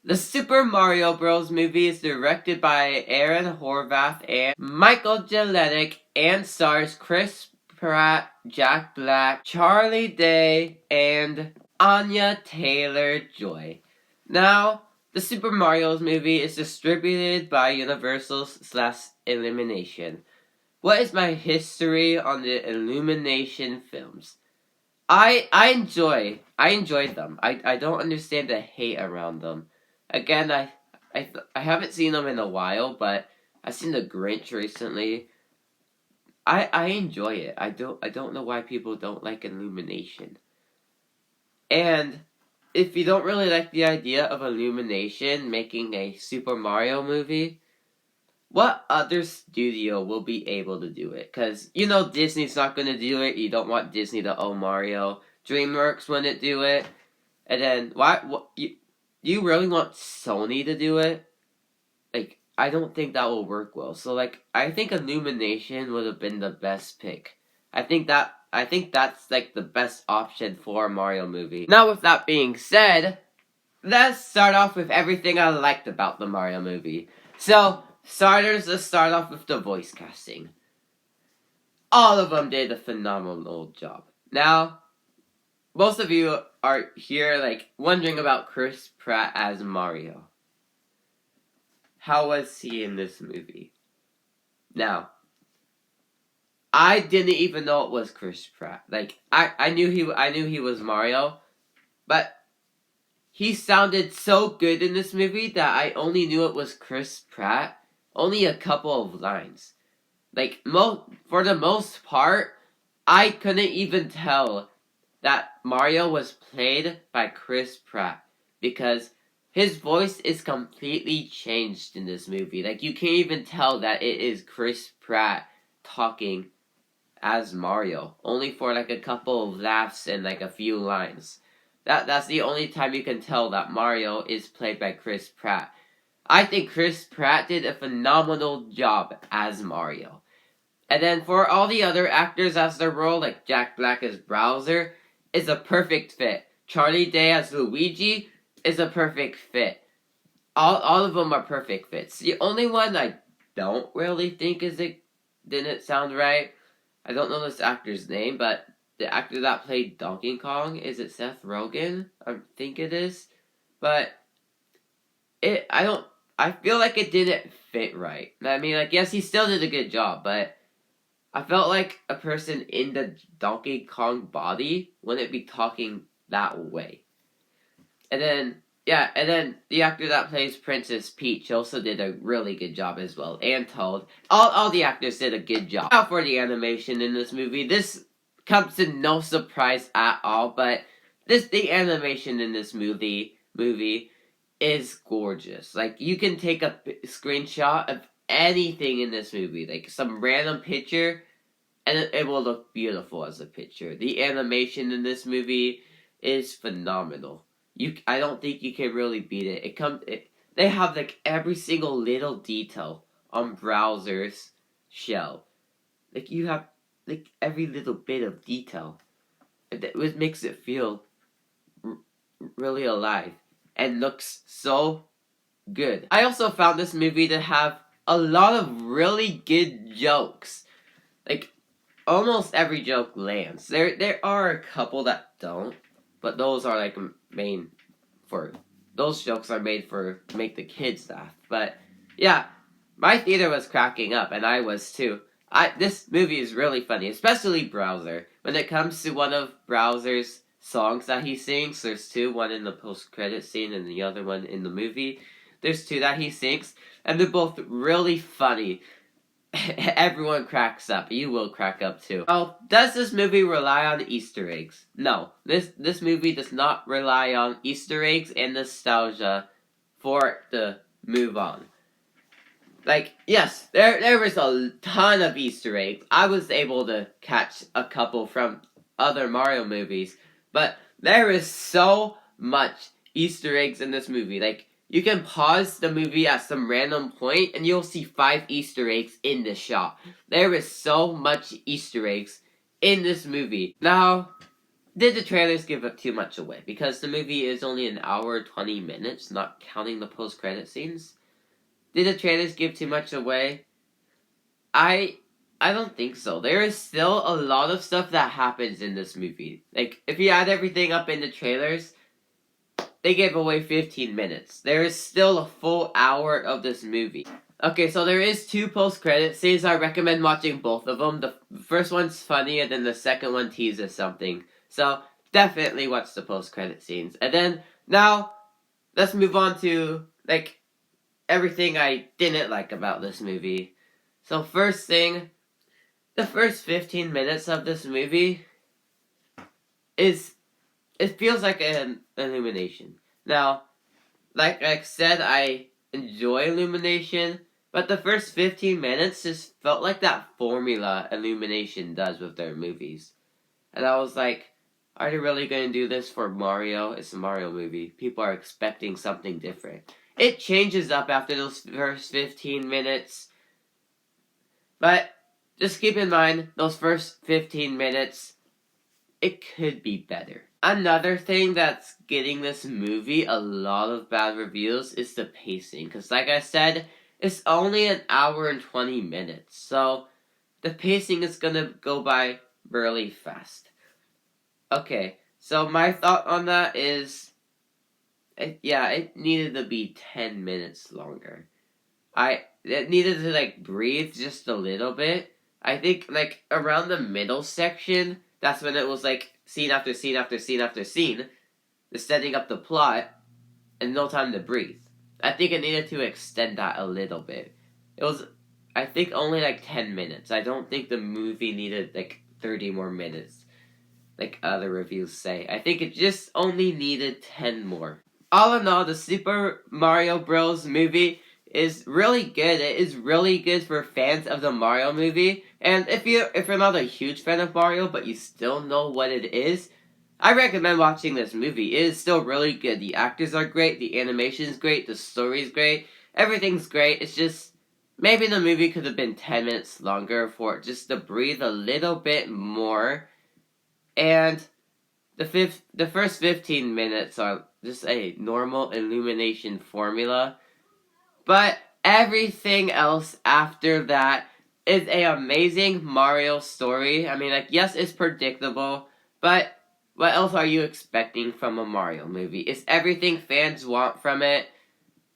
The Super Mario Bros. Movie is directed by Aaron Horvath and Michael Jelenic and stars Chris Pratt, Jack Black, Charlie Day, and Anya Taylor Joy. Now, the Super Mario movie is distributed by Universal/Illumination. What is my history on the Illumination films? I enjoyed them. I don't understand the hate around them. Again, I haven't seen them in a while, but I've seen The Grinch recently. I enjoy it. I don't know why people don't like Illumination. And if you don't really like the idea of Illumination making a Super Mario movie, what other studio will be able to do it? Because, you know, Disney's not going to do it. You don't want Disney to own Mario. DreamWorks wouldn't do it. And then, you really want Sony to do it? Like, I don't think that will work well. So, like, I think Illumination would have been the best pick. I think that's, like, the best option for a Mario movie. Now, with that being said, let's start off with everything I liked about the Mario movie. So, let's start off with the voice casting. All of them did a phenomenal job. Now, most of you are here, like, wondering about Chris Pratt as Mario. How was he in this movie? Now, I didn't even know it was Chris Pratt. Like, I knew he was Mario, but he sounded so good in this movie that I only knew it was Chris Pratt. Only a couple of lines. Like, for the most part, I couldn't even tell that Mario was played by Chris Pratt. Because his voice is completely changed in this movie. Like, you can't even tell that it is Chris Pratt talking as Mario. Only for, like, a couple of laughs and, like, a few lines. That's the only time you can tell that Mario is played by Chris Pratt. I think Chris Pratt did a phenomenal job as Mario. And then for all the other actors as their role, like Jack Black as Bowser, is a perfect fit. Charlie Day as Luigi is a perfect fit. All of them are perfect fits. The only one I don't really think didn't sound right. I don't know this actor's name, but the actor that played Donkey Kong, is it Seth Rogen? I think it is. But I feel like it didn't fit right. I mean, like, yes, he still did a good job, but I felt like a person in the Donkey Kong body wouldn't be talking that way. And then the actor that plays Princess Peach also did a really good job as well. And Toad. All the actors did a good job. Now for the animation in this movie, this comes to no surprise at all, but the animation in this movie is gorgeous. Like, you can take a screenshot of anything in this movie, like some random picture, and it will look beautiful as a picture. The animation in this movie is phenomenal. I don't think you can really beat it. They have, like, every single little detail on Bowser's shell. Like, you have, like, every little bit of detail. It makes it feel really alive. And looks so good. I also found this movie to have a lot of really good jokes. Like, almost every joke lands. There are a couple that don't, but those are, like, those jokes are made to make the kids laugh. But yeah, my theater was cracking up, and I was too. This movie is really funny, especially Bowser. When it comes to one of Bowser's songs that he sings, there's two, one in the post-credit scene and the other one in the movie. There's two that he sings, and they're both really funny. Everyone cracks up. You will crack up too. Oh, does this movie rely on Easter eggs? No. This movie does not rely on Easter eggs and nostalgia for it to move on. Like, yes, there was a ton of Easter eggs. I was able to catch a couple from other Mario movies, but there is so much Easter eggs in this movie. Like, you can pause the movie at some random point, and you'll see 5 Easter eggs in the shot. There is so much Easter eggs in this movie. Now, Did the trailers give up too much away? Because the movie is only an hour 20 minutes, not counting the post-credit scenes. Did the trailers give too much away? I don't think so. There is still a lot of stuff that happens in this movie. Like, if you add everything up in the trailers, they gave away 15 minutes. There is still a full hour of this movie. Okay, so there is 2 post-credit scenes. I recommend watching both of them. The first one's funny, and then the second one teases something. So, definitely watch the post-credit scenes. And then, now, let's move on to, like, everything I didn't like about this movie. So, first thing, the first 15 minutes of this movie it feels like an Illumination. Now, like I said, I enjoy Illumination, but the first 15 minutes just felt like that formula Illumination does with their movies. And I was like, are they really going to do this for Mario? It's a Mario movie. People are expecting something different. It changes up after those first 15 minutes. But just keep in mind, those first 15 minutes, it could be better. Another thing that's getting this movie a lot of bad reviews is the pacing. Because like I said, it's only an hour and 20 minutes. So the pacing is going to go by really fast. Okay, so my thought on that is, it needed to be 10 minutes longer. It needed to, like, breathe just a little bit. I think, like, around the middle section, that's when it was, like, scene after scene after scene after scene, the setting up the plot, and no time to breathe. I think it needed to extend that a little bit. It was, I think, only, like, 10 minutes. I don't think the movie needed, like, 30 more minutes, like other reviews say. I think it just only needed 10 more. All in all, the Super Mario Bros. Movie is really good. It is really good for fans of the Mario movie. And if you're not a huge fan of Mario, but you still know what it is, I recommend watching this movie. It is still really good. The actors are great, the animation's great, the story's great, everything's great. It's just, maybe the movie could have been 10 minutes longer for it just to breathe a little bit more. And the first 15 minutes are just a normal Illumination formula. But everything else after that is an amazing Mario story. I mean, like, yes, it's predictable, but what else are you expecting from a Mario movie? It's everything fans want from it,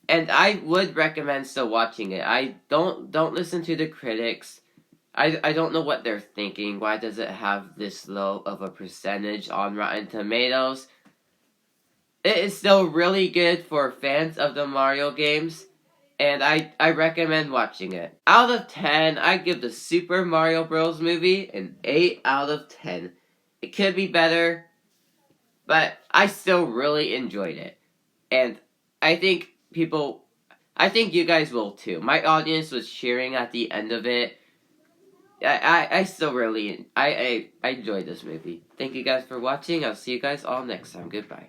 and I would recommend still watching it. I don't listen to the critics. I don't know what they're thinking. Why does it have this low of a percentage on Rotten Tomatoes? It is still really good for fans of the Mario games. And I recommend watching it. Out of 10, I give the Super Mario Bros. Movie an 8 out of 10. It could be better, but I still really enjoyed it. And I think you guys will too. My audience was cheering at the end of it. I still really, I enjoyed this movie. Thank you guys for watching. I'll see you guys all next time. Goodbye.